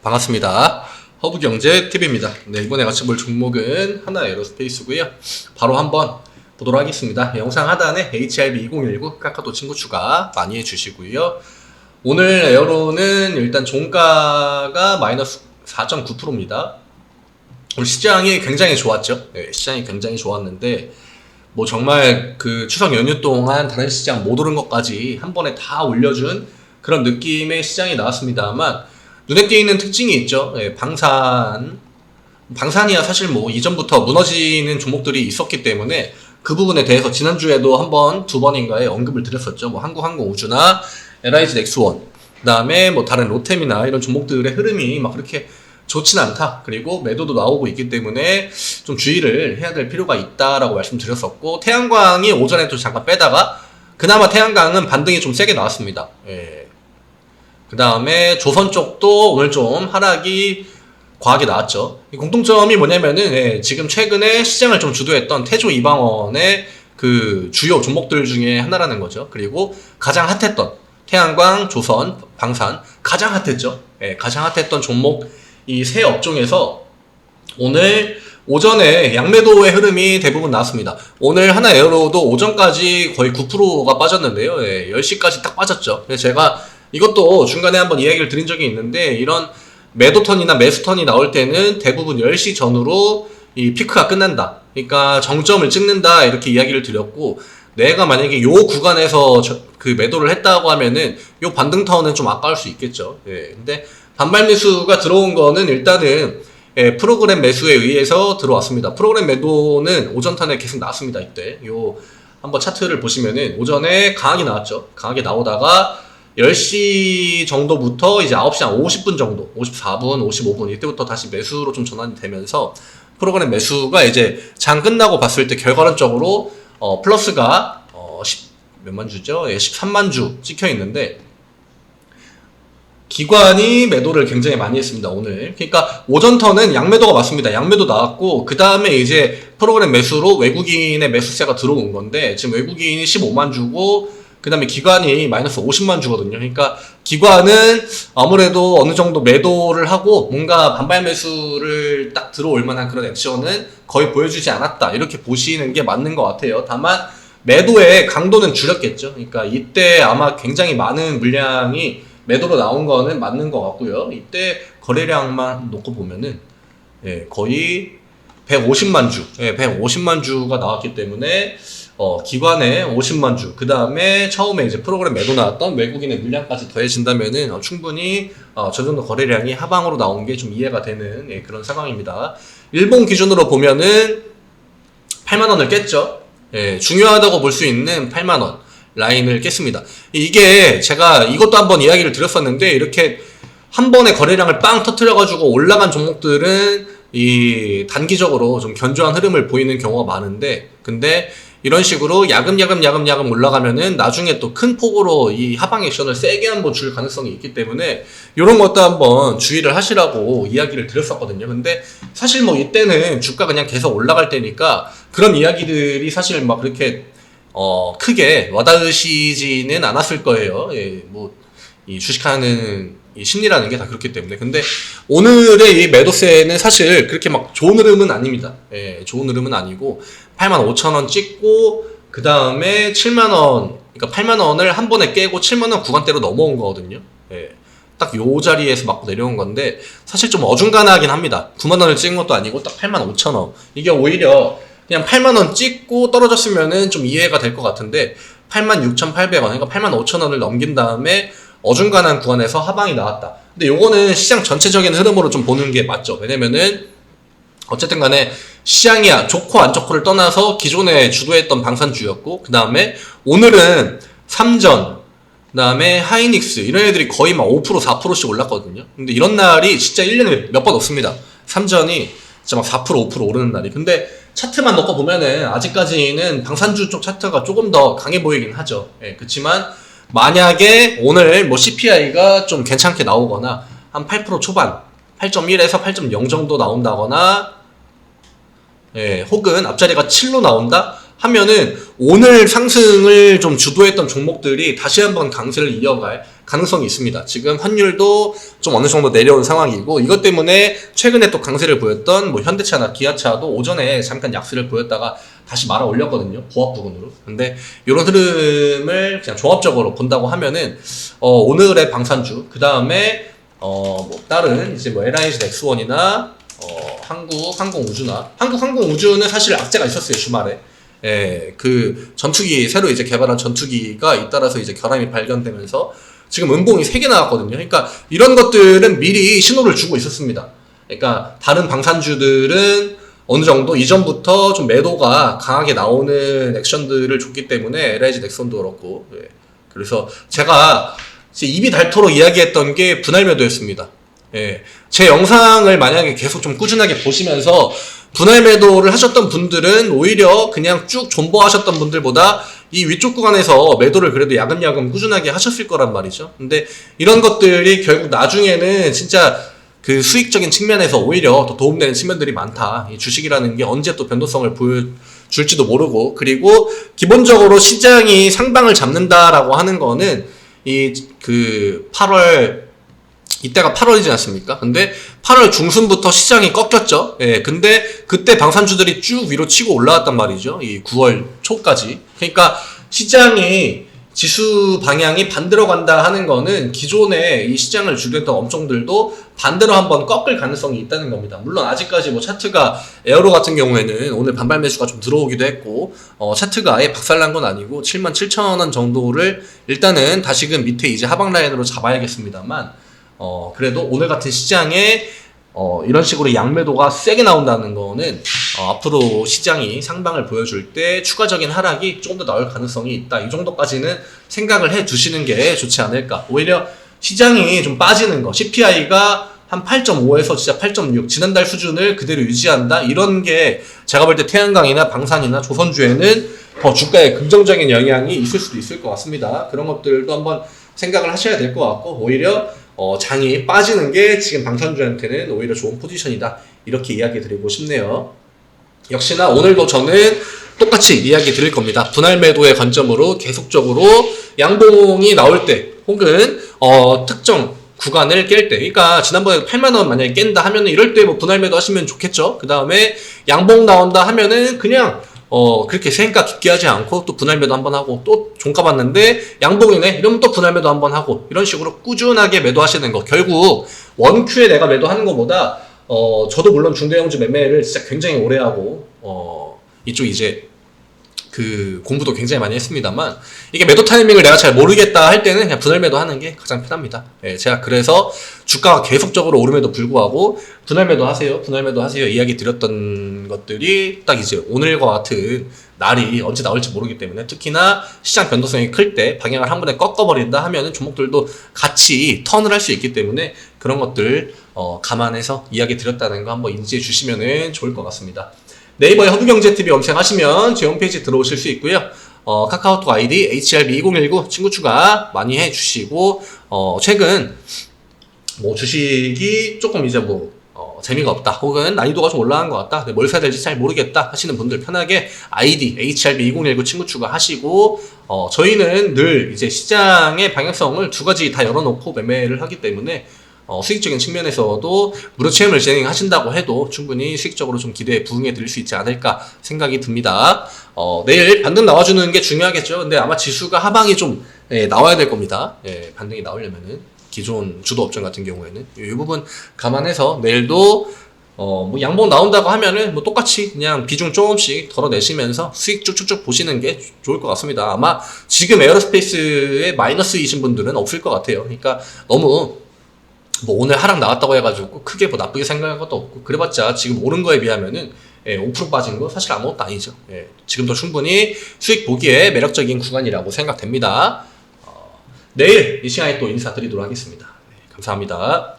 반갑습니다. 허브경제TV입니다. 네, 이번에 같이 볼 종목은 하나에어로스페이스고요. 바로 한번 보도록 하겠습니다. 영상 하단에 HRB2019 카카오톡 친구 추가 많이 해주시고요. 오늘 에어로는 일단 종가가 마이너스 4.9%입니다. 오늘 시장이 굉장히 좋았죠. 네, 시장이 굉장히 좋았는데 뭐 정말 그 추석 연휴 동안 다른 시장 못 오른 것까지 한 번에 다 올려준 그런 느낌의 시장이 나왔습니다만 눈에 띄는 특징이 있죠. 예, 방산이야 사실 뭐 이전부터 무너지는 종목들이 있었기 때문에 그 부분에 대해서 지난주에도 한 번, 두 번인가에 언급을 드렸었죠. 뭐 한국항공우주나 LIG 넥스원, 그 다음에 뭐 다른 로템이나 이런 종목들의 흐름이 막 그렇게 좋진 않다. 그리고 매도도 나오고 있기 때문에 좀 주의를 해야 될 필요가 있다라고 말씀드렸었고, 태양광이 오전에 또 잠깐 빼다가 그나마 태양광은 반등이 좀 세게 나왔습니다. 예. 그 다음에 조선 쪽도 오늘 좀 하락이 과하게 나왔죠. 공통점이 뭐냐면은 지금 최근에 시장을 좀 주도했던 태조 이방원의 그 주요 종목들 중에 하나라는 거죠. 그리고 가장 핫했던 태양광, 조선, 방산 가장 핫했죠. 가장 핫했던 종목 이 세 업종에서 오늘 오전에 양매도의 흐름이 대부분 나왔습니다. 오늘 하나에어로도 오전까지 거의 9%가 빠졌는데요. 10시까지 딱 빠졌죠. 제가 이것도 중간에 한번 이야기를 드린 적이 있는데, 이런 매도턴이나 매수턴이 나올 때는 대부분 10시 전후로 이 피크가 끝난다. 그러니까 정점을 찍는다. 이렇게 이야기를 드렸고, 내가 만약에 요 구간에서 그 매도를 했다고 하면은 요 반등턴은 좀 아까울 수 있겠죠. 근데 반발 매수가 들어온 거는 일단은 프로그램 매수에 의해서 들어왔습니다. 프로그램 매도는 오전턴에 계속 나왔습니다. 이때 요 한번 차트를 보시면은 오전에 강하게 나왔죠. 강하게 나오다가 10시 정도부터 이제 9시 한 50분 정도, 54분, 55분 이때부터 다시 매수로 좀 전환이 되면서 프로그램 매수가 이제 장 끝나고 봤을 때 결과론적으로 플러스가 10몇만 주죠? 13만 주 찍혀 있는데, 기관이 매도를 굉장히 많이 했습니다, 오늘. 그러니까 오전턴은 양매도가 맞습니다. 양매도 나왔고, 그 다음에 이제 프로그램 매수로 외국인의 매수세가 들어온 건데, 지금 외국인이 15만 주고 그 다음에 기관이 마이너스 50만 주거든요. 그러니까 기관은 아무래도 어느 정도 매도를 하고 뭔가 반발 매수를 딱 들어올 만한 그런 액션은 거의 보여주지 않았다. 이렇게 보시는 게 맞는 것 같아요. 다만 매도의 강도는 줄였겠죠. 그러니까 이때 아마 굉장히 많은 물량이 매도로 나온 거는 맞는 것 같고요. 이때 거래량만 놓고 보면은 거의 150만 주, 150만 주가 나왔기 때문에 기관에 50만 주, 그 다음에 처음에 이제 프로그램 매도 나왔던 외국인의 물량까지 더해진다면은 충분히 저 정도 거래량이 하방으로 나온 게 좀 이해가 되는 그런 상황입니다. 일본 기준으로 보면은 8만 원을 깼죠. 중요하다고 볼 수 있는 8만 원 라인을 깼습니다. 이게 제가 이것도 한번 이야기를 드렸었는데, 이렇게 한 번에 거래량을 빵 터트려가지고 올라간 종목들은 이 단기적으로 좀 견조한 흐름을 보이는 경우가 많은데, 근데 이런 식으로 야금야금 올라가면은 나중에 또 큰 폭으로 이 하방 액션을 세게 한번 줄 가능성이 있기 때문에 이런 것도 한번 주의를 하시라고 이야기를 드렸었거든요. 근데 사실 뭐 이때는 주가 그냥 계속 올라갈 때니까 그런 이야기들이 사실 막 그렇게 크게 와닿으시지는 않았을 거예요. 뭐 이 주식하는 이 심리라는 게 다 그렇기 때문에. 근데 오늘의 이 매도세는 사실 그렇게 막 좋은 흐름은 아닙니다. 좋은 흐름은 아니고 85,000원 찍고 그 다음에 7만원, 그러니까 8만원을 한 번에 깨고 7만원 구간대로 넘어온 거거든요. 딱 요 자리에서 맞고 내려온 건데 사실 좀 어중간하긴 합니다. 9만원을 찍은 것도 아니고 딱 85,000원. 이게 오히려 그냥 8만원 찍고 떨어졌으면은 좀 이해가 될 것 같은데 86,800원, 그러니까 85,000원을 넘긴 다음에 어중간한 구간에서 하방이 나왔다. 근데 요거는 시장 전체적인 흐름으로 좀 보는 게 맞죠. 왜냐면은 어쨌든 간에 시장이 좋고 안 좋고를 떠나서 기존에 주도했던 방산주였고, 그 다음에 오늘은 삼전, 그 다음에 하이닉스 이런 애들이 거의 막 5%, 4%씩 올랐거든요. 근데 이런 날이 진짜 1년에 몇 번 없습니다. 삼전이 진짜 막 4%, 5% 오르는 날이. 근데 차트만 놓고 보면은 아직까지는 방산주 쪽 차트가 조금 더 강해 보이긴 하죠. 그렇지만 만약에 오늘 뭐 CPI가 좀 괜찮게 나오거나 한 8% 초반 8.1에서 8.0 정도 나온다거나 혹은 앞자리가 7로 나온다 하면은 오늘 상승을 좀 주도했던 종목들이 다시 한번 강세를 이어갈 가능성이 있습니다. 지금 환율도 좀 어느 정도 내려온 상황이고, 이것 때문에 최근에 또 강세를 보였던 뭐 현대차나 기아차도 오전에 잠깐 약세를 보였다가 다시 말아 올렸거든요. 보합 부분으로. 근데 이런 흐름을 그냥 종합적으로 본다고 하면은 오늘의 방산주, 그 다음에 뭐 다른 이제 뭐 LIG 넥스원이나 한국항공우주나, 한국항공우주는 사실 악재가 있었어요, 주말에. 예, 그 전투기, 새로 이제 개발한 전투기가 잇따라서 이제 결함이 발견되면서 지금 음봉이 3개 나왔거든요. 그러니까 이런 것들은 미리 신호를 주고 있었습니다. 그러니까 다른 방산주들은 어느 정도 이전부터 좀 매도가 강하게 나오는 액션들을 줬기 때문에 LIG 넥슨도 그렇고, 예. 그래서 제가 입이 닳도록 이야기했던 게 분할 매도였습니다. 예. 제 영상을 만약에 계속 좀 꾸준하게 보시면서 분할 매도를 하셨던 분들은 오히려 그냥 쭉 존버하셨던 분들보다 이 위쪽 구간에서 매도를 그래도 야금야금 꾸준하게 하셨을 거란 말이죠. 근데 이런 것들이 결국 나중에는 진짜 그 수익적인 측면에서 오히려 더 도움되는 측면들이 많다. 이 주식이라는 게 언제 또 변동성을 보여줄지도 모르고, 그리고 기본적으로 시장이 상방을 잡는다라고 하는 거는 이 그 8월, 이때가 8월이지 않습니까? 근데 8월 중순부터 시장이 꺾였죠. 예, 근데 그때 방산주들이 쭉 위로 치고 올라왔단 말이죠. 이 9월 초까지. 그러니까 시장이 지수 방향이 반대로 간다 하는 거는 기존에 이 시장을 주도했던 업종들도 반대로 한번 꺾을 가능성이 있다는 겁니다. 물론 아직까지 뭐 차트가 에어로 같은 경우에는 오늘 반발 매수가 좀 들어오기도 했고, 차트가 아예 박살난 건 아니고 77,000원 정도를 일단은 다시금 밑에 이제 하방 라인으로 잡아야겠습니다만, 그래도 오늘 같은 시장에 이런 식으로 양매도가 세게 나온다는 거는 앞으로 시장이 상방을 보여줄 때 추가적인 하락이 조금 더 나올 가능성이 있다. 이 정도까지는 생각을 해 두시는 게 좋지 않을까. 오히려 시장이 좀 빠지는 거, CPI가 한 8.5에서 진짜 8.6 지난달 수준을 그대로 유지한다. 이런 게 제가 볼 때 태양광이나 방산이나 조선주에는 더 주가에 긍정적인 영향이 있을 수도 있을 것 같습니다. 그런 것들도 한번 생각을 하셔야 될 것 같고, 오히려 장이 빠지는 게 지금 방산주한테는 오히려 좋은 포지션이다. 이렇게 이야기 드리고 싶네요. 역시나 오늘도 저는 똑같이 이야기 드릴 겁니다. 분할 매도의 관점으로 계속적으로 양봉이 나올 때, 혹은 특정 구간을 깰 때, 그러니까 지난번에 8만원 만약에 깬다 하면은 이럴 때 뭐 분할 매도 하시면 좋겠죠. 그 다음에 양봉 나온다 하면은 그냥 그렇게 생각 깊게 하지 않고 또 분할 매도 한번 하고, 또 종가 봤는데 양봉이네 이러면 또 분할 매도 한번 하고, 이런 식으로 꾸준하게 매도하시는 거. 결국 원큐에 내가 매도하는 것보다 저도 물론 중대형주 매매를 진짜 굉장히 오래 하고 이쪽 이제 그 공부도 굉장히 많이 했습니다만, 이게 매도 타이밍을 내가 잘 모르겠다 할 때는 그냥 분할 매도 하는 게 가장 편합니다. 예, 제가 그래서 주가가 계속적으로 오름에도 불구하고 분할 매도 하세요, 분할 매도 하세요 이야기 드렸던 것들이 딱 이제 오늘과 같은 날이 언제 나올지 모르기 때문에, 특히나 시장 변동성이 클 때 방향을 한 번에 꺾어버린다 하면은 종목들도 같이 턴을 할 수 있기 때문에 그런 것들 감안해서 이야기 드렸다는 거 한번 인지해 주시면은 좋을 것 같습니다. 네이버에 허브경제TV 검색하시면 제 홈페이지 들어오실 수 있고요. 카카오톡 아이디 HRB2019 친구 추가 많이 해주시고, 최근 뭐 주식이 조금 이제 뭐 재미가 없다, 혹은 난이도가 좀 올라간 것 같다, 뭘 사야 될지 잘 모르겠다 하시는 분들 편하게 아이디 HRB2019 친구 추가 하시고, 저희는 늘 이제 시장의 방향성을 두 가지 다 열어놓고 매매를 하기 때문에 수익적인 측면에서도 무료 체험을 진행하신다고 해도 충분히 수익적으로 좀 기대에 부응해 드릴 수 있지 않을까 생각이 듭니다. 내일 반등 나와주는 게 중요하겠죠. 근데 아마 지수가 하방이 좀 나와야 될 겁니다. 반등이 나오려면은 기존 주도 업종 같은 경우에는 이 부분 감안해서 내일도 뭐 양봉 나온다고 하면은 뭐 똑같이 그냥 비중 조금씩 덜어내시면서 수익 쭉쭉쭉 보시는 게 좋을 것 같습니다. 아마 지금 에어로스페이스에 마이너스이신 분들은 없을 것 같아요. 그러니까 너무 뭐 오늘 하락 나왔다고 해가지고 크게 뭐 나쁘게 생각할 것도 없고, 그래봤자 지금 오른 거에 비하면은 5% 빠진 거 사실 아무것도 아니죠. 지금도 충분히 수익 보기에 매력적인 구간이라고 생각됩니다. 내일 이 시간에 또 인사드리도록 하겠습니다. 감사합니다.